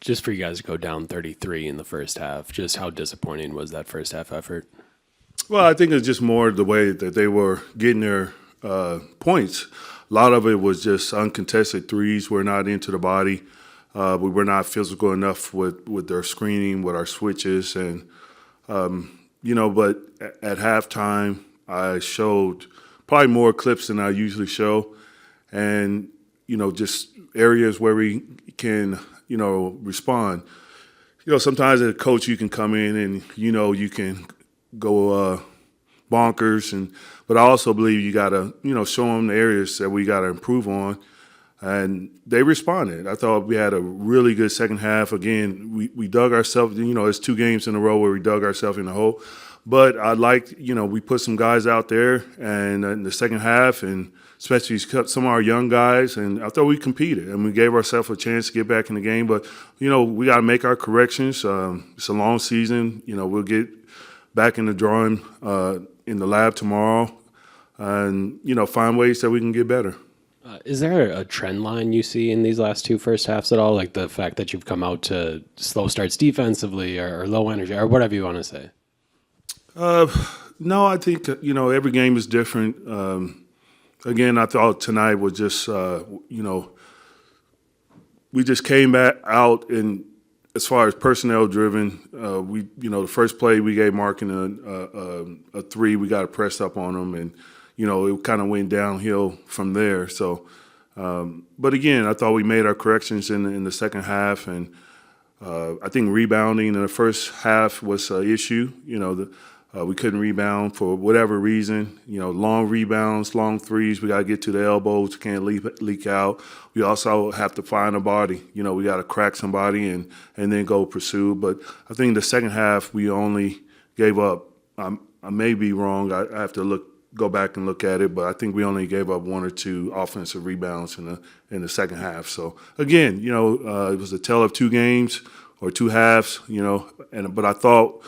Just for you guys to go down 33 in the first half, just how disappointing was that first half effort? Well, I think it's just more the way that they were getting their points. A lot of it was just uncontested threes. We're not into the body. We were not physical enough with their screening, with our switches, and but at halftime, I showed probably more clips than I usually show, and just areas where we can respond. Sometimes as a coach, you can come in and you can go bonkers, but I also believe you got to show them the areas that we got to improve on, and they responded. I thought we had a really good second half. Again, we dug ourselves. It's 2 games in a row where we dug ourselves in the hole, but I liked we put some guys out there and in the second half, and especially some of our young guys, and I thought we competed and we gave ourselves a chance to get back in the game. But we got to make our corrections. It's a long season. We'll get back in the drawing in the lab tomorrow, and find ways that we can get better. Is there a trend line you see in these last 2 first halves at all? Like the fact that you've come out to slow starts defensively or low energy or whatever you want to say? No, I think every game is different. Again, I thought tonight was just we just came back out, and as far as personnel driven, the first play we gave Markin a 3. We got a press up on him, and it kind of went downhill from there. So, but again, I thought we made our corrections in the second half, and I think rebounding in the first half was an issue. We couldn't rebound for whatever reason. Long rebounds, long threes. We got to get to the elbows. Can't leak out. We also have to find a body. We got to crack somebody and then go pursue. But I think the second half we only gave up. I may be wrong. I have to go back and look at it. But I think we only gave up 1 or 2 offensive rebounds in the second half. So again, it was a tale of 2 games or 2 halves. But I thought.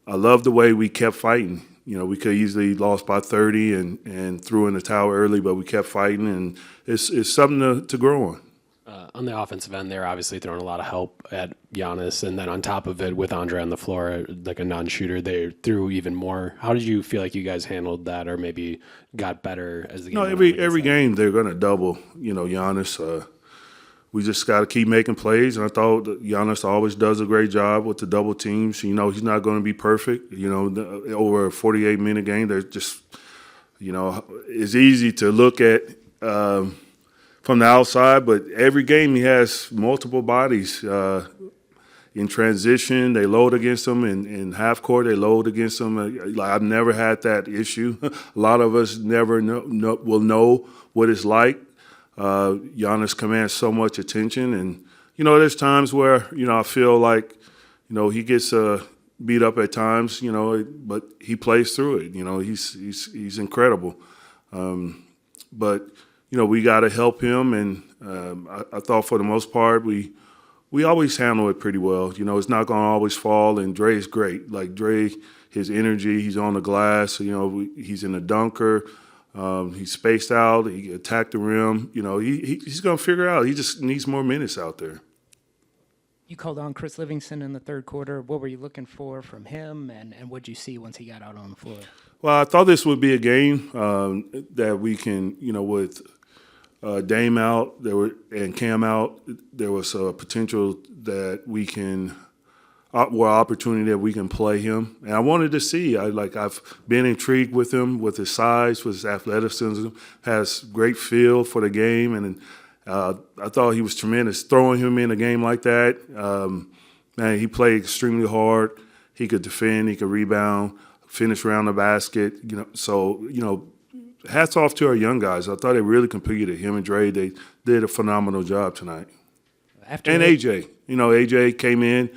I love the way we kept fighting. We could easily lost by 30 and threw in the towel early, but we kept fighting, and it's something to grow on. On the offensive end, they're obviously throwing a lot of help at Giannis, and then on top of it, with Andre on the floor, like a non-shooter, they threw even more. How did you feel like you guys handled that, or maybe got better as the game? Every game they're going to double. Giannis. We just got to keep making plays, and I thought Giannis always does a great job with the double teams. He's not going to be perfect. Over a 48-minute game, there's just, it's easy to look at from the outside, but every game he has multiple bodies. In transition, they load against him. In half court, they load against him. I've never had that issue. A lot of us never will know what it's like. Giannis commands so much attention, and there's times where I feel like he gets beat up at times, but he plays through it. He's incredible, but we got to help him, and I thought for the most part we always handle it pretty well. It's not going to always fall, and Dre's great. Like Dre, his energy, he's on the glass. He's in the dunker. He's spaced out. He attacked the rim. He's going to figure out. He just needs more minutes out there. You called on Chris Livingston in the third quarter. What were you looking for from him, and what did you see once he got out on the floor? Well, I thought this would be a game that we can, with Dame out and Cam out, there was a potential that we can opportunity that we can play him. And I wanted to see. I've been intrigued with him, with his size, with his athleticism, has great feel for the game, and I thought he was tremendous. Throwing him in a game like that, man, he played extremely hard. He could defend, he could rebound, finish around the basket. Hats off to our young guys. I thought they really competed. Him and Dre, they did a phenomenal job tonight. And AJ. AJ came in.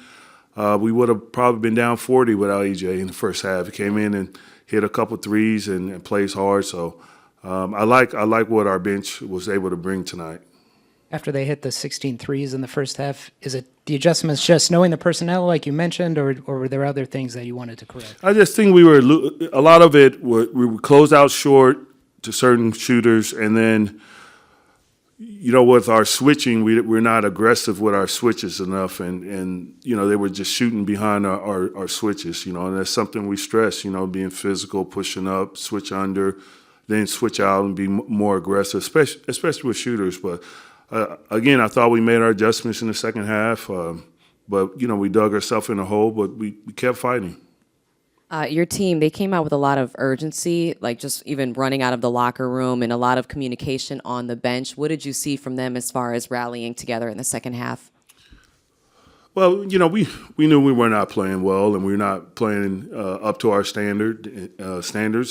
We would have probably been down 40 without AJ in the first half. He came in and hit a couple threes and plays hard. So I like what our bench was able to bring tonight. After they hit the 16 threes in the first half, is it the adjustments just knowing the personnel like you mentioned, or were there other things that you wanted to correct? I just think a lot of it, we would close out short to certain shooters, and then with our switching, we're not aggressive with our switches enough, and they were just shooting behind our switches, and that's something we stress, being physical, pushing up, switch under, then switch out and be more aggressive, especially with shooters. But again, I thought we made our adjustments in the second half, but we dug ourselves in a hole, but we kept fighting. Your team, they came out with a lot of urgency, like just even running out of the locker room and a lot of communication on the bench. What did you see from them as far as rallying together in the second half? Well, we knew we were not playing well, and we were not playing up to our standards,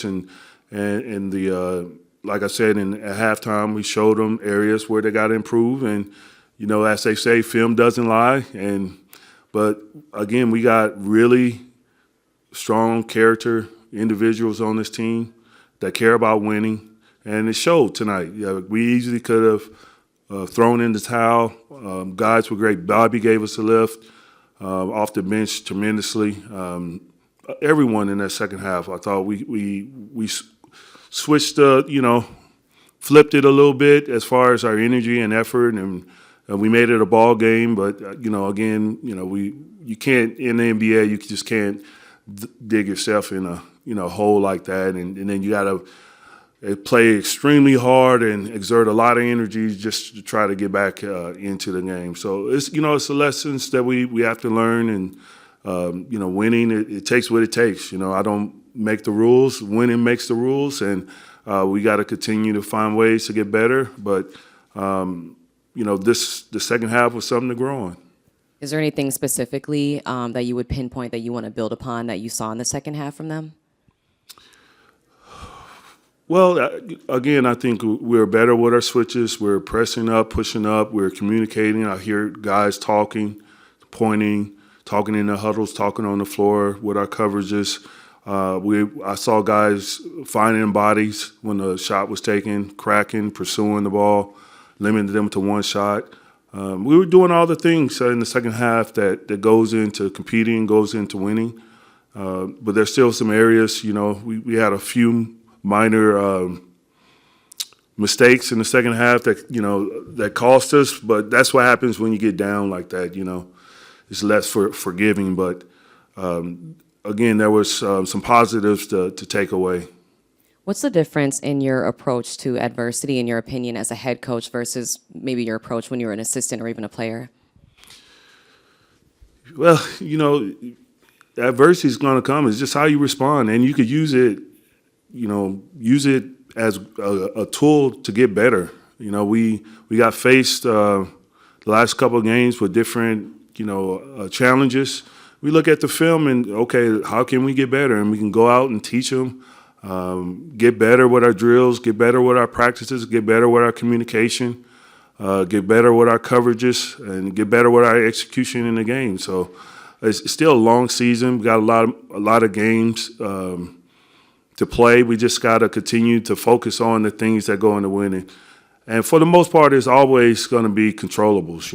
and the like I said, at halftime, we showed them areas where they got to improve, and as they say, film doesn't lie, but again, we got really strong character individuals on this team that care about winning, and it showed tonight. We easily could have thrown in the towel. Guys were great. Bobby gave us a lift off the bench tremendously. Everyone in that second half, I thought we switched, flipped it a little bit as far as our energy and effort, and we made it a ball game. But again, you can't in the NBA, you just can't dig yourself in a hole like that, and then you got to play extremely hard and exert a lot of energy just to try to get back into the game. So it's it's the lessons that we have to learn, and winning it takes what it takes. I don't make the rules; winning makes the rules, and we got to continue to find ways to get better. But the second half was something to grow on. Is there anything specifically that you would pinpoint that you want to build upon that you saw in the second half from them? Well, again, I think we're better with our switches. We're pressing up, pushing up. We're communicating. I hear guys talking, pointing, talking in the huddles, talking on the floor with our coverages. I saw guys finding bodies when the shot was taken, cracking, pursuing the ball, limiting them to one shot. We were doing all the things in the second half that goes into competing, goes into winning. But there's still some areas, we had a few minor mistakes in the second half that cost us. But that's what happens when you get down like that, It's less forgiving. But again, there was some positives to take away. What's the difference in your approach to adversity, in your opinion, as a head coach versus maybe your approach when you were an assistant or even a player? Well, adversity is going to come. It's just how you respond, and you could use it as a tool to get better. We got faced the last couple of games with different challenges. We look at the film and okay, how can we get better? And we can go out and teach them. Get better with our drills, get better with our practices, get better with our communication, get better with our coverages, and get better with our execution in the game. So it's still a long season. We got a lot of games to play. We just got to continue to focus on the things that go into winning. And for the most part, it's always going to be controllables.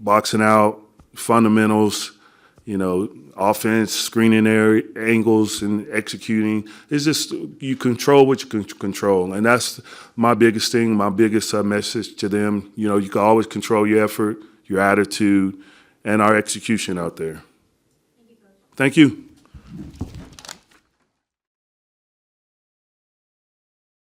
Boxing out, fundamentals. Offense, screening area, angles, and executing. It's just you control what you can control. And that's my biggest thing, my biggest message to them. You can always control your effort, your attitude, and our execution out there. Thank you.